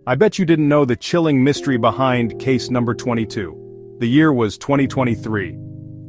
I bet you didn't know the chilling mystery behind case number 22. The year was 2023.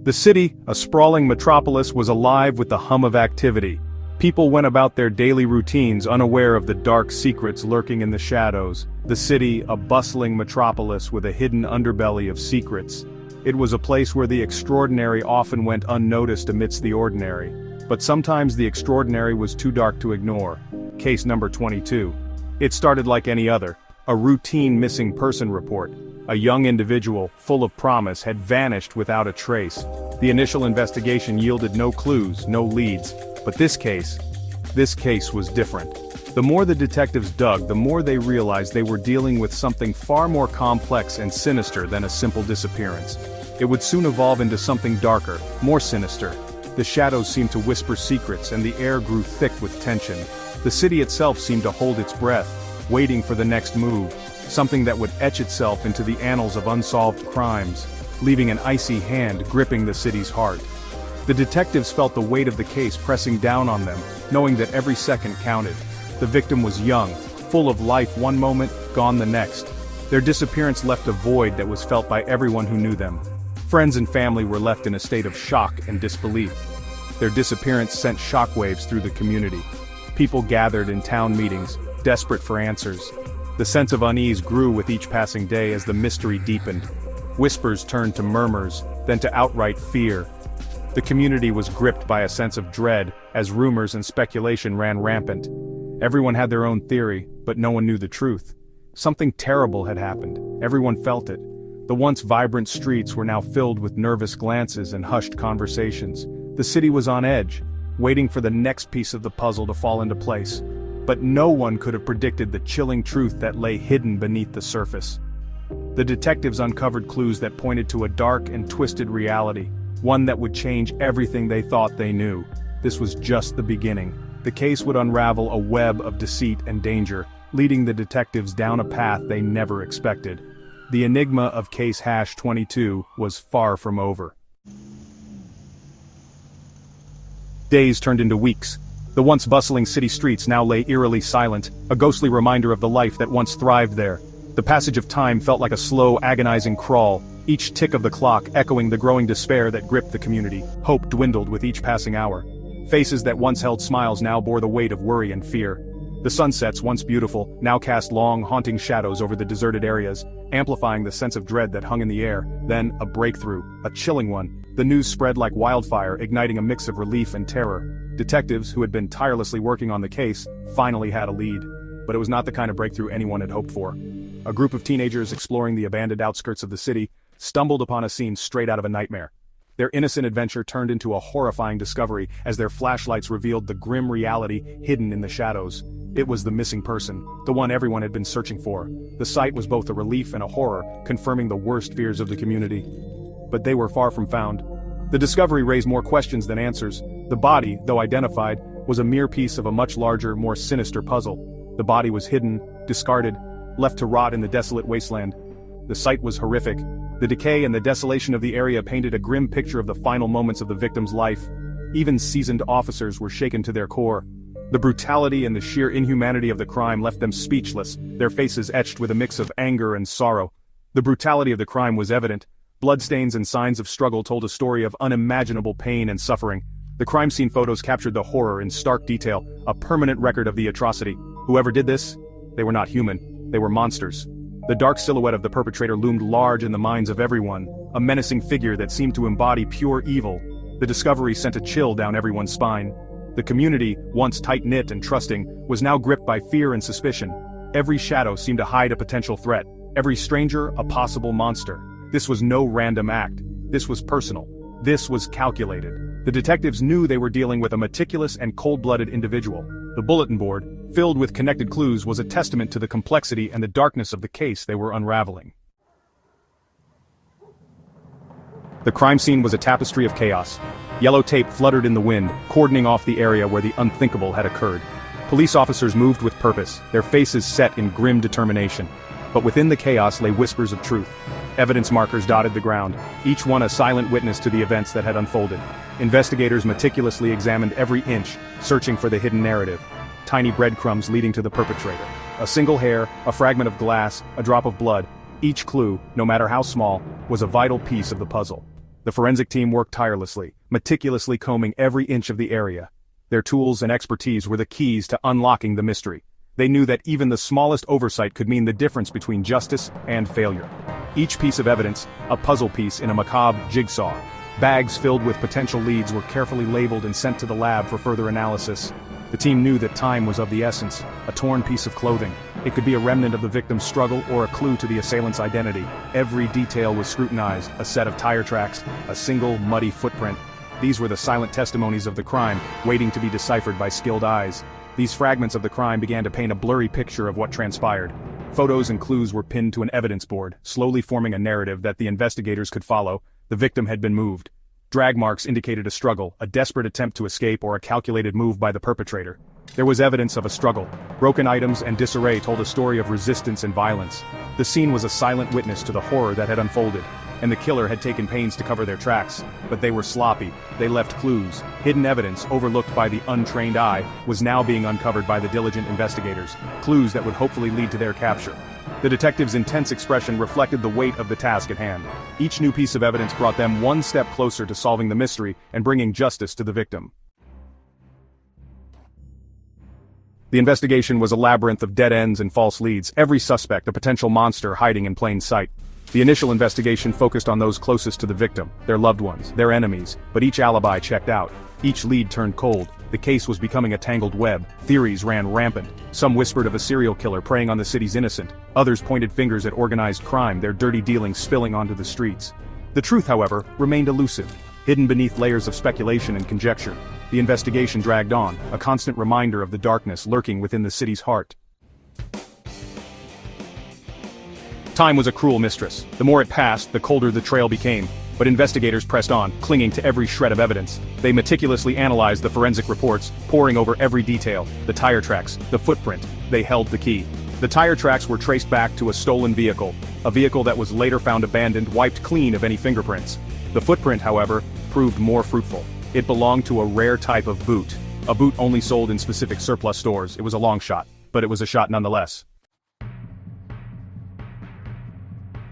The city, a sprawling metropolis, was alive with the hum of activity. People went about their daily routines unaware of the dark secrets lurking in the shadows. The city, a bustling metropolis with a hidden underbelly of secrets. It was a place where the extraordinary often went unnoticed amidst the ordinary. But sometimes the extraordinary was too dark to ignore. Case number 22. It started like any other. A routine missing person report. A young individual, full of promise, had vanished without a trace. The initial investigation yielded no clues, no leads. But this case was different. The more the detectives dug, the more they realized they were dealing with something far more complex and sinister than a simple disappearance. It would soon evolve into something darker, more sinister. The shadows seemed to whisper secrets and the air grew thick with tension. The city itself seemed to hold its breath, waiting for the next move, something that would etch itself into the annals of unsolved crimes, leaving an icy hand gripping the city's heart. The detectives felt the weight of the case pressing down on them, knowing that every second counted. The victim was young, full of life one moment, gone the next. Their disappearance left a void that was felt by everyone who knew them. Friends and family were left in a state of shock and disbelief. Their disappearance sent shockwaves through the community. People gathered in town meetings, desperate for answers. The sense of unease grew with each passing day as the mystery deepened. Whispers turned to murmurs, then to outright fear. The community was gripped by a sense of dread as rumors and speculation ran rampant. Everyone had their own theory, but no one knew the truth. Something terrible had happened. Everyone felt it. The once vibrant streets were now filled with nervous glances and hushed conversations. The city was on edge, waiting for the next piece of the puzzle to fall into place. But no one could have predicted the chilling truth that lay hidden beneath the surface. The detectives uncovered clues that pointed to a dark and twisted reality, one that would change everything they thought they knew. This was just the beginning. The case would unravel a web of deceit and danger, leading the detectives down a path they never expected. The enigma of case #22 was far from over. Days turned into weeks. The once bustling city streets now lay eerily silent, a ghostly reminder of the life that once thrived there. The passage of time felt like a slow, agonizing crawl, each tick of the clock echoing the growing despair that gripped the community. Hope dwindled with each passing hour. Faces that once held smiles now bore the weight of worry and fear. The sunsets, once beautiful, now cast long, haunting shadows over the deserted areas, amplifying the sense of dread that hung in the air. Then, a breakthrough, a chilling one. The news spread like wildfire, igniting a mix of relief and terror. Detectives, who had been tirelessly working on the case, finally had a lead. But it was not the kind of breakthrough anyone had hoped for. A group of teenagers exploring the abandoned outskirts of the city stumbled upon a scene straight out of a nightmare. Their innocent adventure turned into a horrifying discovery as their flashlights revealed the grim reality hidden in the shadows. It was the missing person, the one everyone had been searching for. The sight was both a relief and a horror, confirming the worst fears of the community. But they were far from found. The discovery raised more questions than answers. The body, though identified, was a mere piece of a much larger, more sinister puzzle. The body was hidden, discarded, left to rot in the desolate wasteland. The sight was horrific. The decay and the desolation of the area painted a grim picture of the final moments of the victim's life. Even seasoned officers were shaken to their core. The brutality and the sheer inhumanity of the crime left them speechless, their faces etched with a mix of anger and sorrow. The brutality of the crime was evident. Bloodstains and signs of struggle told a story of unimaginable pain and suffering. The crime scene photos captured the horror in stark detail, a permanent record of the atrocity. Whoever did this, they were not human, they were monsters. The dark silhouette of the perpetrator loomed large in the minds of everyone, a menacing figure that seemed to embody pure evil. The discovery sent a chill down everyone's spine. The community, once tight-knit and trusting, was now gripped by fear and suspicion. Every shadow seemed to hide a potential threat, every stranger a possible monster. This was no random act. This was personal. This was calculated. The detectives knew they were dealing with a meticulous and cold-blooded individual. The bulletin board, filled with connected clues, was a testament to the complexity and the darkness of the case they were unraveling. The crime scene was a tapestry of chaos. Yellow tape fluttered in the wind, cordoning off the area where the unthinkable had occurred. Police officers moved with purpose, their faces set in grim determination. But within the chaos lay whispers of truth. Evidence markers dotted the ground, each one a silent witness to the events that had unfolded. Investigators meticulously examined every inch, searching for the hidden narrative. Tiny breadcrumbs leading to the perpetrator. A single hair, a fragment of glass, a drop of blood. Each clue, no matter how small, was a vital piece of the puzzle. The forensic team worked tirelessly, meticulously combing every inch of the area. Their tools and expertise were the keys to unlocking the mystery. They knew that even the smallest oversight could mean the difference between justice and failure. Each piece of evidence, a puzzle piece in a macabre jigsaw. Bags filled with potential leads were carefully labeled and sent to the lab for further analysis. The team knew that time was of the essence. A torn piece of clothing. It could be a remnant of the victim's struggle or a clue to the assailant's identity. Every detail was scrutinized, a set of tire tracks, a single muddy footprint. These were the silent testimonies of the crime, waiting to be deciphered by skilled eyes. These fragments of the crime began to paint a blurry picture of what transpired. Photos and clues were pinned to an evidence board, slowly forming a narrative that the investigators could follow. The victim had been moved. Drag marks indicated a struggle, a desperate attempt to escape or a calculated move by the perpetrator. There was evidence of a struggle. Broken items and disarray told a story of resistance and violence. The scene was a silent witness to the horror that had unfolded, and the killer had taken pains to cover their tracks, but they were sloppy. They left clues. Hidden evidence, overlooked by the untrained eye, was now being uncovered by the diligent investigators. Clues that would hopefully lead to their capture. The detective's intense expression reflected the weight of the task at hand. Each new piece of evidence brought them one step closer to solving the mystery and bringing justice to the victim. The investigation was a labyrinth of dead ends and false leads, every suspect a potential monster hiding in plain sight. The initial investigation focused on those closest to the victim, their loved ones, their enemies, but each alibi checked out. Each lead turned cold. The case was becoming a tangled web. Theories ran rampant. Some whispered of a serial killer preying on the city's innocent. Others pointed fingers at organized crime, their dirty dealings spilling onto the streets. The truth, however, remained elusive, hidden beneath layers of speculation and conjecture. The investigation dragged on, a constant reminder of the darkness lurking within the city's heart. Time was a cruel mistress. The more it passed, the colder the trail became. But investigators pressed on, clinging to every shred of evidence. They meticulously analyzed the forensic reports, poring over every detail, the tire tracks, the footprint. They held the key. The tire tracks were traced back to a stolen vehicle, a vehicle that was later found abandoned, wiped clean of any fingerprints. The footprint, however, proved more fruitful. It belonged to a rare type of boot. A boot only sold in specific surplus stores. It was a long shot, but it was a shot nonetheless.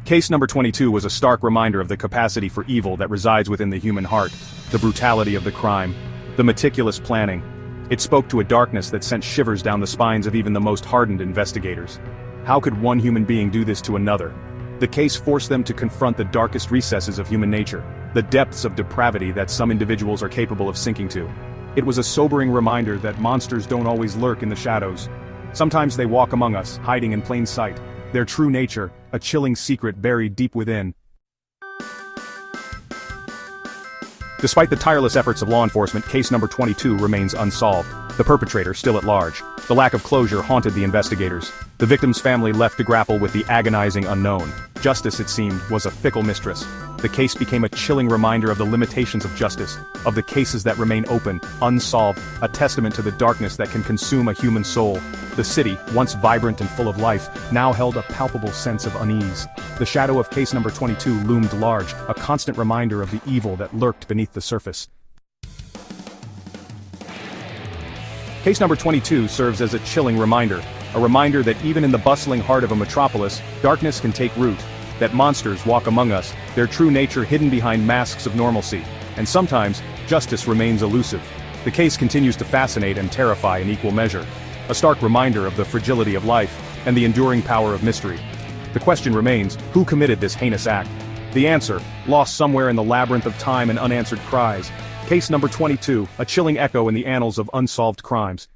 Case number 22 was a stark reminder of the capacity for evil that resides within the human heart, the brutality of the crime, the meticulous planning. It spoke to a darkness that sent shivers down the spines of even the most hardened investigators. How could one human being do this to another? The case forced them to confront the darkest recesses of human nature, the depths of depravity that some individuals are capable of sinking to. It was a sobering reminder that monsters don't always lurk in the shadows. Sometimes they walk among us, hiding in plain sight. Their true nature, a chilling secret buried deep within. Despite the tireless efforts of law enforcement, case number 22 remains unsolved. The perpetrator still at large. The lack of closure haunted the investigators. The victim's family left to grapple with the agonizing unknown. Justice, it seemed, was a fickle mistress. The case became a chilling reminder of the limitations of justice, of the cases that remain open, unsolved, a testament to the darkness that can consume a human soul. The city, once vibrant and full of life, now held a palpable sense of unease. The shadow of case number 22 loomed large, a constant reminder of the evil that lurked beneath the surface. Case number 22 serves as a chilling reminder, a reminder that even in the bustling heart of a metropolis, darkness can take root, that monsters walk among us, their true nature hidden behind masks of normalcy, and sometimes, justice remains elusive. The case continues to fascinate and terrify in equal measure, a stark reminder of the fragility of life and the enduring power of mystery. The question remains, who committed this heinous act? The answer, lost somewhere in the labyrinth of time and unanswered cries. Case number 22, a chilling echo in the annals of unsolved crimes.